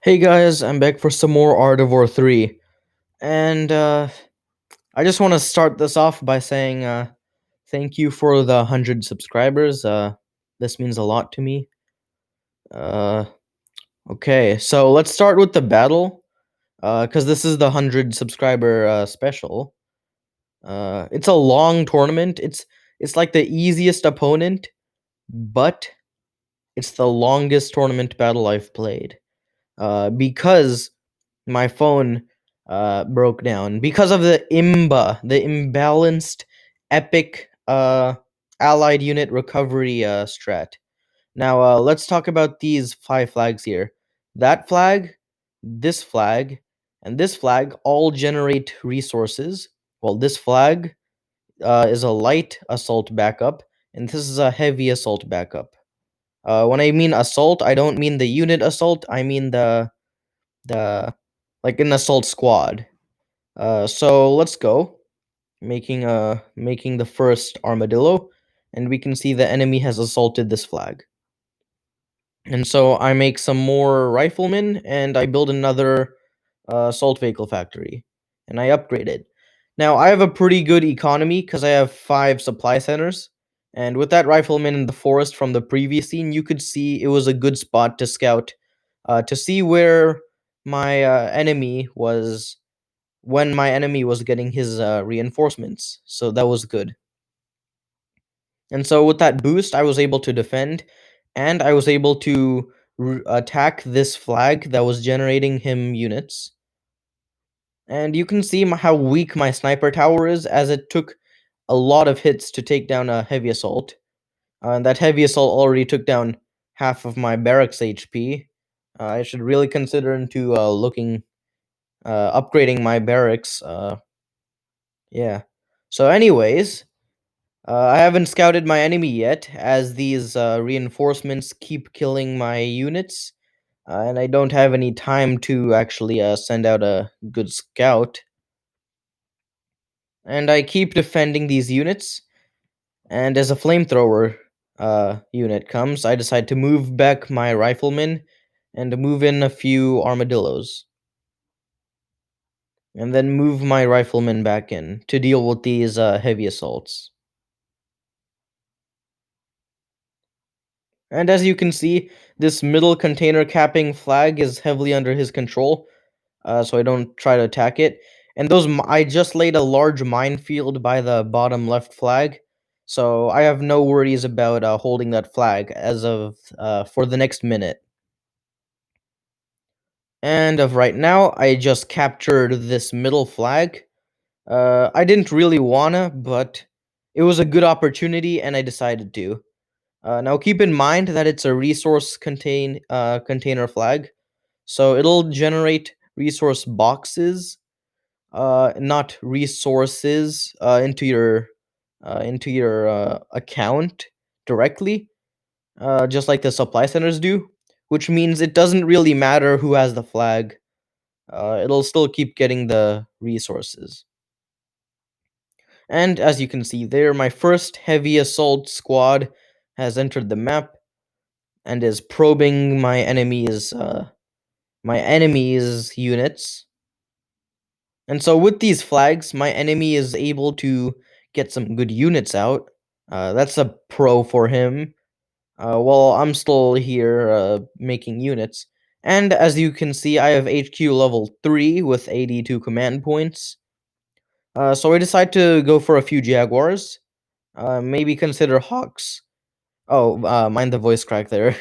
Hey guys, I'm back for some more Art of War 3. And I just want to start this off by saying thank you for the 100 subscribers. This means a lot to me. Uh, okay, so let's start with the battle because this is the 100 subscriber special. It's a long tournament. It's like the easiest opponent, but it's the longest tournament battle I've played. Because my phone broke down because of the the imbalanced epic allied unit recovery strat. Now let's talk about these 5 flags here. That flag, this flag, and this flag all generate resources. Well, this flag is a light assault backup, and this is a heavy assault backup. When I mean assault, I don't mean the unit assault. I mean the like an assault squad. So let's go, making the first armadillo, and we can see the enemy has assaulted this flag. And so I make some more riflemen, and I build another assault vehicle factory, and I upgrade it. Now I have a pretty good economy because I have 5 supply centers, and with that rifleman in the forest from the previous scene, you could see it was a good spot to scout, to see where my enemy was when my enemy was getting his reinforcements. So that was good. And so with that boost, I was able to defend, and I was able to attack this flag that was generating him units. And you can see how weak my sniper tower is, as it took a lot of hits to take down a heavy assault. And that heavy assault already took down half of my barracks HP. I should really consider into upgrading my barracks. Yeah. So, anyways, I haven't scouted my enemy yet, as these reinforcements keep killing my units, and I don't have any time to actually send out a good scout. And I keep defending these units, and as a flamethrower unit comes, I decide to move back my riflemen and move in a few armadillos, and then move my riflemen back in to deal with these heavy assaults. And as you can see, this middle container capping flag is heavily under his control, so I don't try to attack it. And I just laid a large minefield by the bottom left flag, so I have no worries about holding that flag as of for the next minute. And of right now, I just captured this middle flag. I didn't really wanna, but it was a good opportunity, and I decided to. Now keep in mind that it's a container flag, so it'll generate resource boxes, not resources, into your account directly, just like the supply centers do. Which means it doesn't really matter who has the flag. It'll still keep getting the resources. And as you can see there, my first heavy assault squad has entered the map and is probing my enemy's units. And so with these flags, my enemy is able to get some good units out. That's a pro for him. While I'm still here making units. And as you can see, I have HQ level 3 with 82 command points. So I decide to go for a few Jaguars. Maybe consider Hawks. Oh, mind the voice crack there.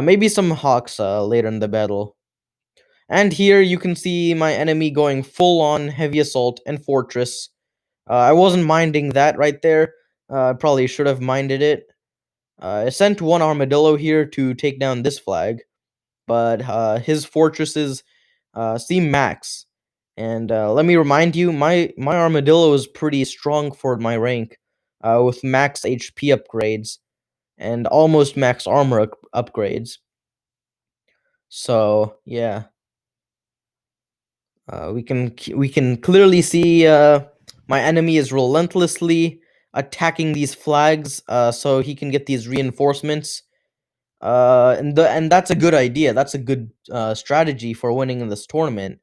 Maybe some Hawks later in the battle. And here you can see my enemy going full on heavy assault and fortress. I wasn't minding that right there. I probably should have minded it. I sent one armadillo here to take down this flag, but his fortresses seem max. And let me remind you, my armadillo is pretty strong for my rank, with max HP upgrades and almost max armor upgrades. So yeah. We can clearly see my enemy is relentlessly attacking these flags, so he can get these reinforcements. And that's a good idea. That's a good strategy for winning in this tournament.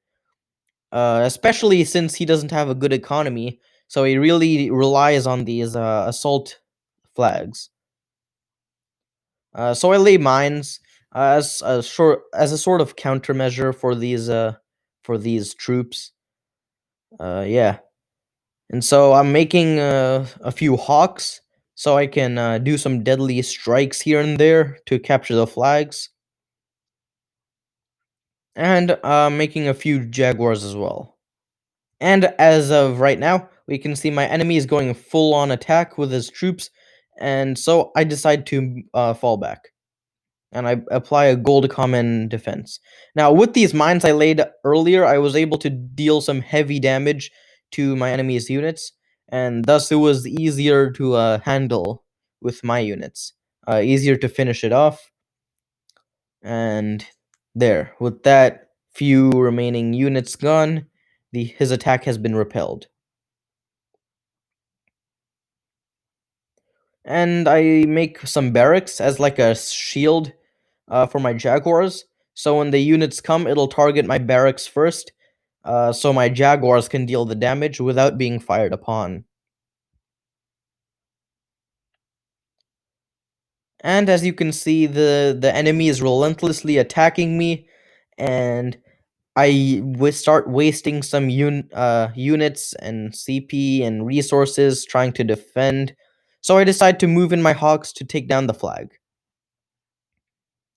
Especially since he doesn't have a good economy, so he really relies on these assault flags. So I lay mines as a sort of countermeasure for these troops. Yeah, and so I'm making a few hawks so I can do some deadly strikes here and there to capture the flags, and making a few jaguars as well. And as of right now, we can see my enemy is going full on attack with his troops, and so I decide to fall back. And I apply a gold common defense. Now, with these mines I laid earlier, I was able to deal some heavy damage to my enemy's units, and thus it was easier to handle with my units. Easier to finish it off, and there. With that few remaining units gone, his attack has been repelled. And I make some barracks as like a shield for my Jaguars. So when the units come, it'll target my barracks first, so my Jaguars can deal the damage without being fired upon. And as you can see, the enemy is relentlessly attacking me, and start wasting some units and CP and resources trying to defend. So I decide to move in my hawks to take down the flag.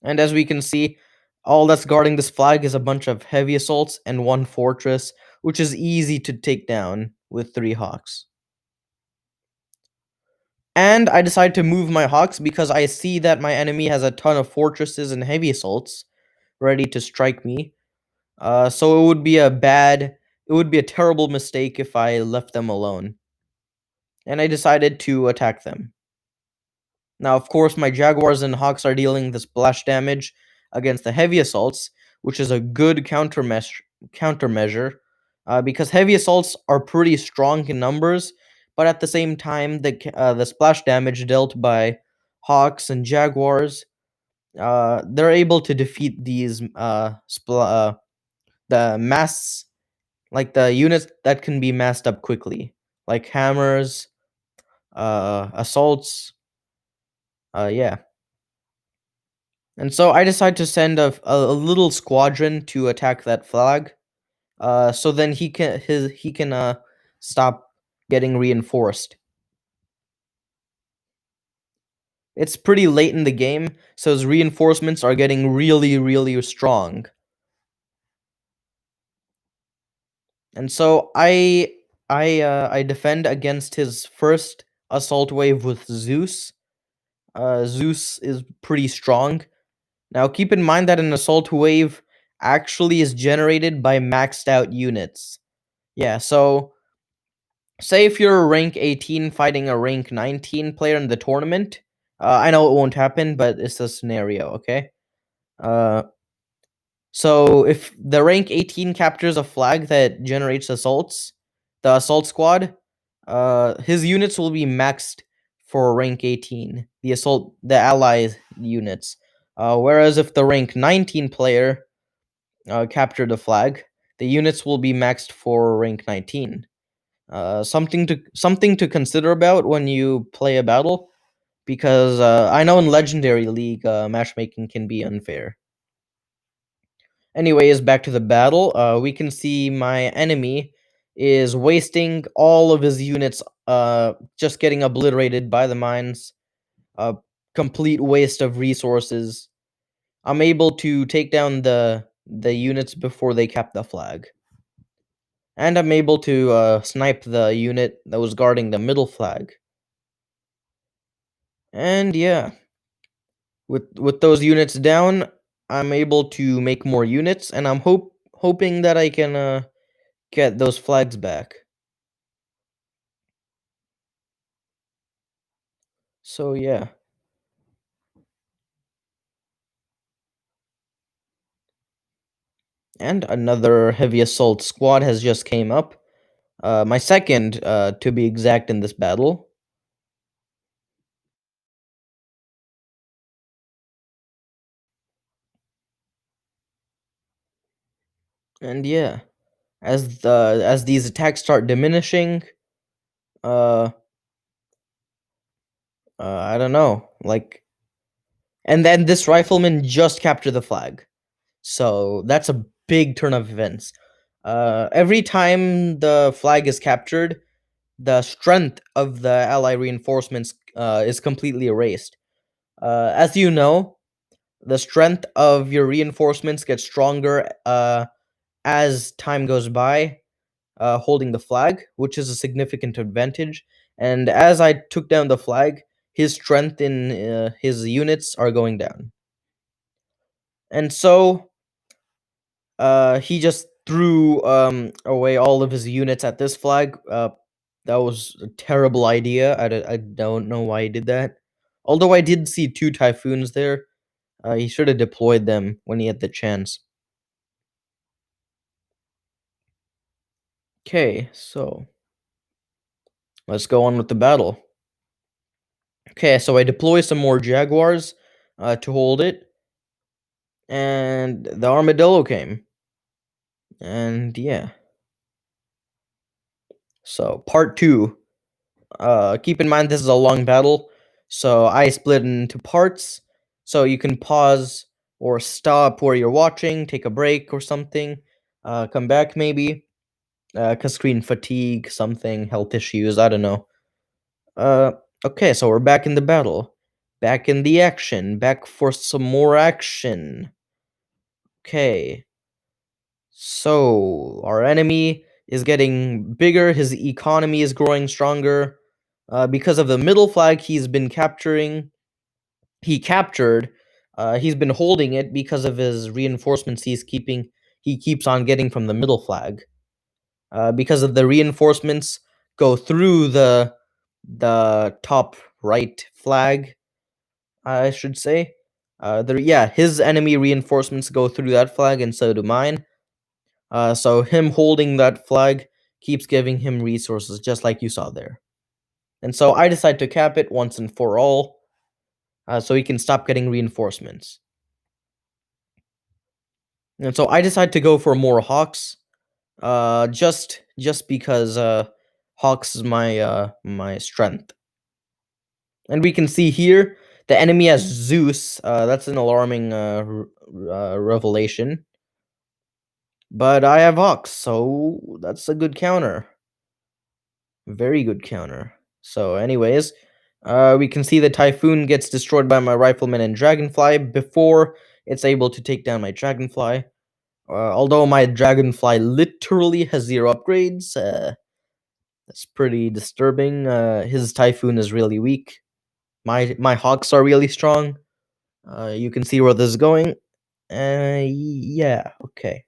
And as we can see, all that's guarding this flag is a bunch of heavy assaults and one fortress, which is easy to take down with 3 hawks. And I decide to move my hawks because I see that my enemy has a ton of fortresses and heavy assaults ready to strike me. So it would be a terrible mistake if I left them alone. And I decided to attack them. Now, of course, my Jaguars and Hawks are dealing the splash damage against the heavy assaults, which is a good countermeasure, because heavy assaults are pretty strong in numbers, but at the same time, the splash damage dealt by Hawks and Jaguars, they're able to defeat these the mass like the units that can be massed up quickly, like hammers, assaults. Yeah. And so I decide to send a little squadron to attack that flag. So then he can stop getting reinforced. It's pretty late in the game, so his reinforcements are getting really strong. And so I defend against his first assault wave with Zeus. Zeus is pretty strong. Now keep in mind that an assault wave actually is generated by maxed out units. Yeah, so say if you're a rank 18 fighting a rank 19 player in the tournament, I know it won't happen, but it's a scenario, okay? Uh, so if the rank 18 captures a flag that generates assaults, the assault squad, his units will be maxed for rank 18, the allies units. Whereas if the rank 19 player captured a flag, the units will be maxed for rank 19. Something to consider about when you play a battle, because I know in Legendary League matchmaking can be unfair. Anyways, back to the battle. We can see my enemy is wasting all of his units, just getting obliterated by the mines. A complete waste of resources. I'm able to take down the units before they cap the flag. And I'm able to snipe the unit that was guarding the middle flag. And yeah, with those units down, I'm able to make more units, and I'm hoping that I can get those flags back. So yeah, and another heavy assault squad has just came up. My second, to be exact, in this battle. And yeah, as these attacks start diminishing, uh, I don't know, like, and then this rifleman just captured the flag. So that's a big turn of events. Every time the flag is captured, the strength of the ally reinforcements is completely erased. As you know, the strength of your reinforcements gets stronger as time goes by, holding the flag, which is a significant advantage. And as I took down the flag, his strength in his units are going down. And so he just threw away all of his units at this flag. That was a terrible idea. I don't know why he did that. Although I did see two typhoons there, he should have deployed them when he had the chance. Okay, so let's go on with the battle. Okay, so I deploy some more Jaguars to hold it, and the armadillo came. And yeah, so part two. Keep in mind this is a long battle, so I split it into parts, so you can pause or stop where you're watching, take a break or something, come back maybe, cause screen fatigue, something, health issues, I don't know. Uh, okay, so we're back in the battle, back in the action, back for some more action. Okay, so our enemy is getting bigger, his economy is growing stronger. Because of the middle flag he's been capturing, he captured. He's been holding it because of his reinforcements he's keeping. He keeps on getting from the middle flag. Because of the reinforcements go through the top right flag, I should say. Yeah, his enemy reinforcements go through that flag, and so do mine. So him holding that flag keeps giving him resources, just like you saw there. And so I decide to cap it once and for all, so he can stop getting reinforcements. And so I decide to go for more hawks, just because hawks is my strength. And we can see here the enemy has Zeus. That's an alarming revelation. But I have hawks, so that's a good counter. Very good counter. So, anyways, we can see the Typhoon gets destroyed by my Rifleman and Dragonfly before it's able to take down my Dragonfly. Although my Dragonfly literally has 0 upgrades, that's pretty disturbing. His Typhoon is really weak. My Hawks are really strong. You can see where this is going. Yeah, okay.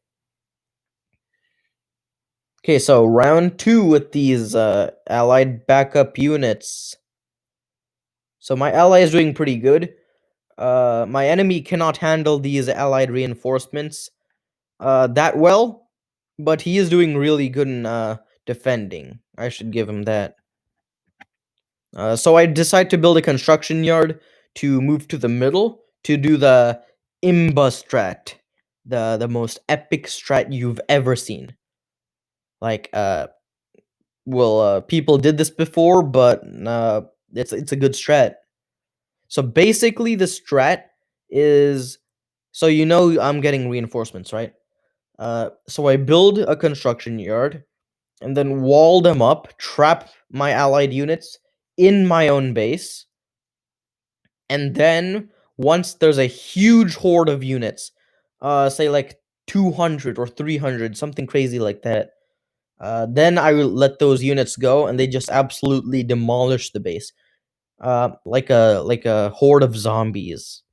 Okay, so round 2 with these allied backup units. So my ally is doing pretty good. My enemy cannot handle these allied reinforcements that well, but he is doing really good in defending. I should give him that. So I decide to build a construction yard to move to the middle to do the imba strat, the most epic strat you've ever seen. Like, people did this before, but it's a good strat. So basically, the strat is, so you know I'm getting reinforcements, right? So I build a construction yard and then wall them up, trap my allied units in my own base, and then once there's a huge horde of units, say like 200 or 300, something crazy like that, then I will let those units go, and they just absolutely demolish the base, like a horde of zombies.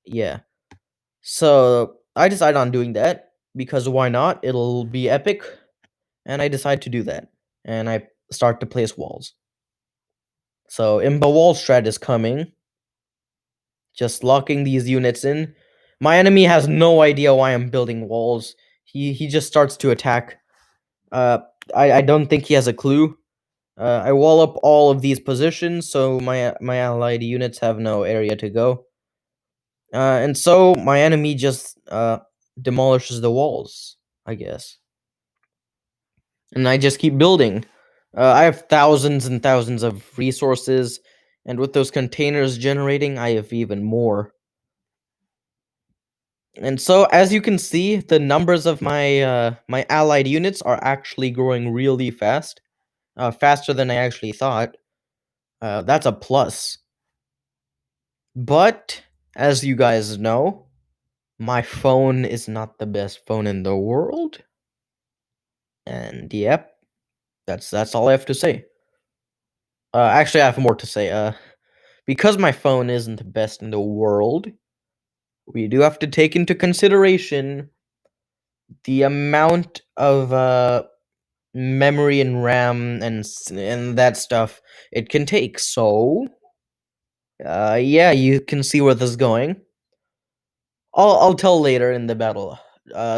Yeah. So I decide on doing that because why not? It'll be epic, and I decide to do that, and I start to place walls. So Imba wall strat is coming, just locking these units in. My enemy has no idea why I'm building walls. He just starts to attack. Uh, I don't think he has a clue. I wall up all of these positions so my allied units have no area to go. And so my enemy just demolishes the walls. I guess. And I just keep building. I have thousands and thousands of resources, and with those containers generating, I have even more. And so, as you can see, the numbers of my allied units are actually growing really fast, faster than I actually thought. That's a plus. But as you guys know, my phone is not the best phone in the world, and yep, that's all I have to say. Actually, I have more to say. Because my phone isn't the best in the world, we do have to take into consideration the amount of memory and RAM and that stuff it can take. So, yeah, you can see where this is going. I'll tell later in the battle.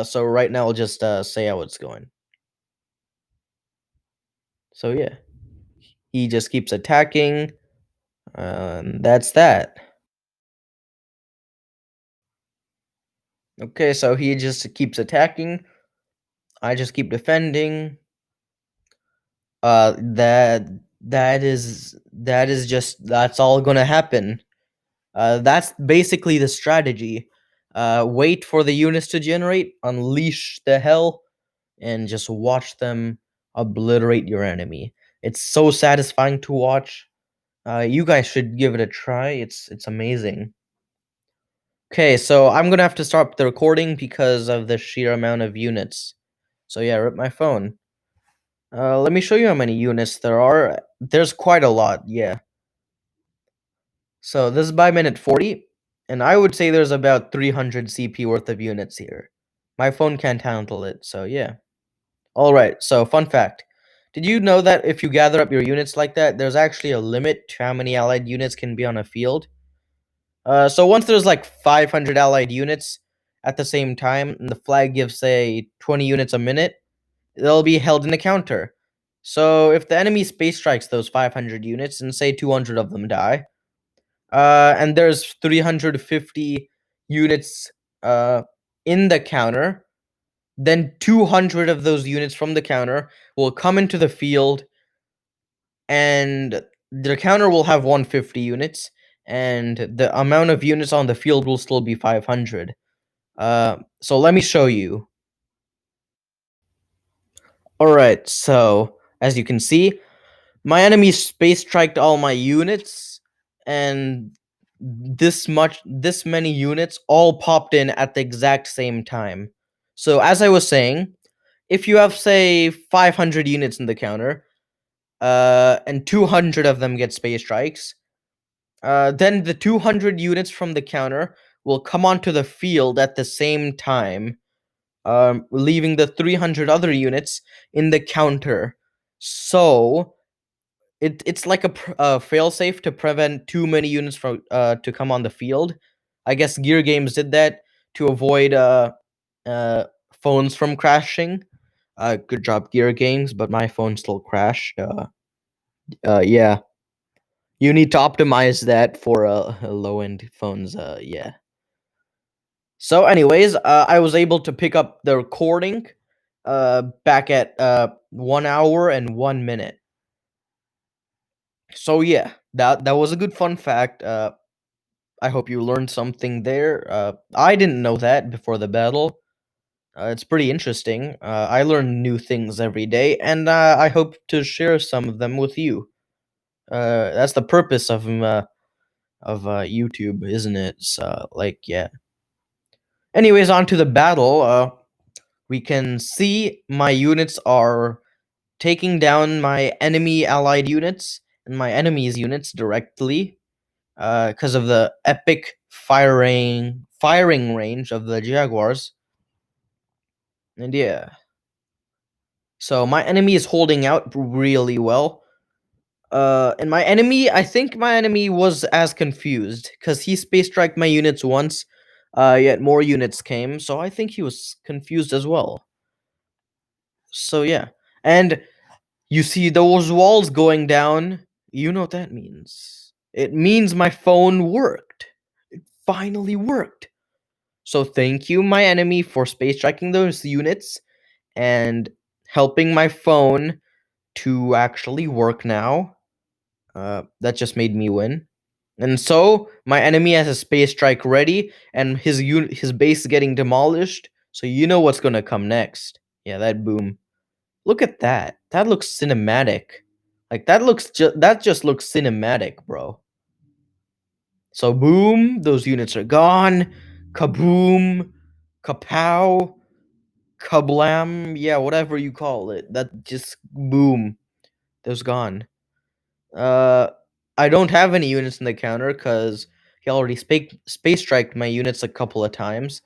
So right now I'll just say how it's going. So yeah, he just keeps attacking. That's that. Okay, so he just keeps attacking. I just keep defending. That is just that's all gonna happen. That's basically the strategy. Wait for the units to generate, unleash the hell, and just watch them obliterate your enemy. It's so satisfying to watch. You guys should give it a try. It's amazing. Okay, so I'm gonna have to stop the recording because of the sheer amount of units. So yeah, rip my phone. Let me show you how many units there are. There's quite a lot, yeah. So this is by minute 40, and I would say there's about 300 CP worth of units here. My phone can't handle it, so yeah. Alright, so fun fact. Did you know that if you gather up your units like that, there's actually a limit to how many allied units can be on a field? So once there's like 500 allied units at the same time, and the flag gives, say, 20 units a minute, they'll be held in a counter. So if the enemy space strikes those 500 units, and say 200 of them die, and there's 350 units in the counter, then 200 of those units from the counter will come into the field, and the counter will have 150 units, and the amount of units on the field will still be 500. So let me show you. Alright, so as you can see, my enemy space striked all my units, and this many units all popped in at the exact same time. So as I was saying, if you have, say, 500 units in the counter, and 200 of them get space strikes, then the 200 units from the counter will come onto the field at the same time, leaving the 300 other units in the counter. So it's like a failsafe to prevent too many units from to come on the field. I guess Gear Games did that to avoid uh phones from crashing. Good job, Gear Games, but my phone still crashed. Yeah, you need to optimize that for low end phones. Yeah. So, anyways, I was able to pick up the recording back at 1 hour and 1 minute. So yeah, that was a good fun fact. I hope you learned something there. I didn't know that before the battle. It's pretty interesting. I learn new things every day, and I hope to share some of them with you. That's the purpose of YouTube, isn't it? So, like, yeah. Anyways, on to the battle. We can see my units are taking down my enemy allied units and my enemy's units directly, because of the epic firing range of the Jaguars. And yeah, so my enemy is holding out really well. And I think my enemy was as confused because he space striked my units once, yet more units came, so I think he was confused as well. So yeah, and you see those walls going down. You know what that means? It means my phone worked. It finally worked. So thank you, my enemy, for space striking those units. and helping my phone to actually work now. That just made me win. And so my enemy has a space strike ready, and his base is getting demolished. So you know what's gonna come next. Yeah, that boom. Look at that. That looks cinematic. Like that just looks cinematic, bro. So boom, those units are gone. Kaboom, kapow, kablam. Yeah, whatever you call it. That just boom. Those gone. Uh, I don't have any units in the counter because he already space striked my units a couple of times.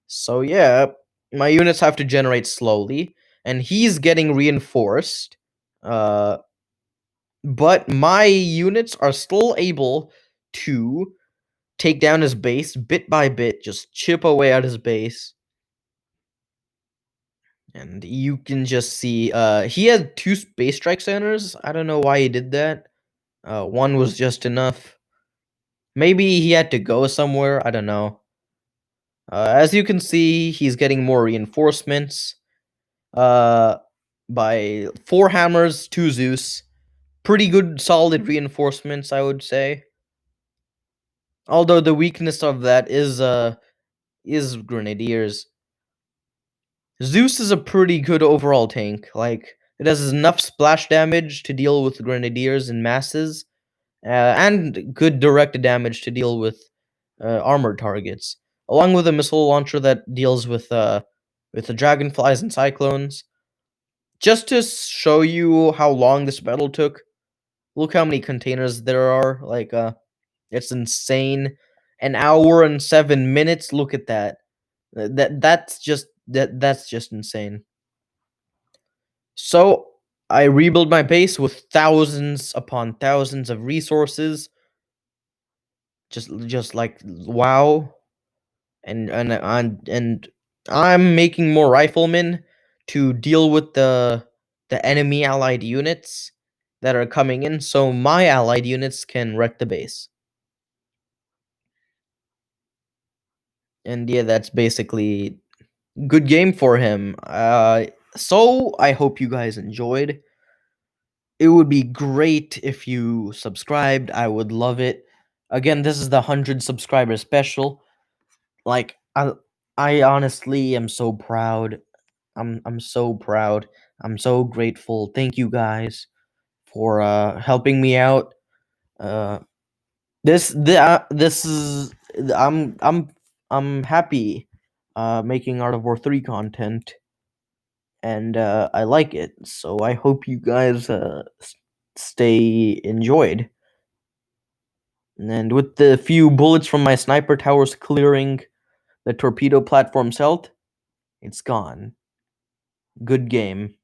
So yeah, my units have to generate slowly, and he's getting reinforced. Uh, but my units are still able to take down his base bit by bit, just chip away at his base. And you can just see he had two space strike centers. I don't know why he did that. One was just enough. Maybe he had to go somewhere. I don't know. As you can see, he's getting more reinforcements. Uh, by 4 hammers, 2 Zeus. Pretty good, solid reinforcements, I would say. Although the weakness of that is grenadiers. Zeus is a pretty good overall tank. Like it has enough splash damage to deal with grenadiers in masses, and good direct damage to deal with armored targets, along with a missile launcher that deals with the dragonflies and cyclones. Just to show you how long this battle took, look how many containers there are. Like it's insane. An hour and 7 minutes. Look at that. That's just insane. So I rebuild my base with thousands upon thousands of resources. Just like wow. And I'm making more riflemen to deal with the enemy allied units that are coming in, so my allied units can wreck the base. And yeah, that's basically good game for him. So I hope you guys enjoyed. It would be great if you subscribed. I would love it. Again, this is the 100 subscriber special. Like I honestly am so proud. I'm so proud. I'm so grateful. Thank you guys for helping me out. Uh this is I'm happy making Art of War 3 content, and I like it. So I hope you guys stay enjoyed. And with the few bullets from my sniper towers clearing the torpedo platform's health, it's gone. Good game.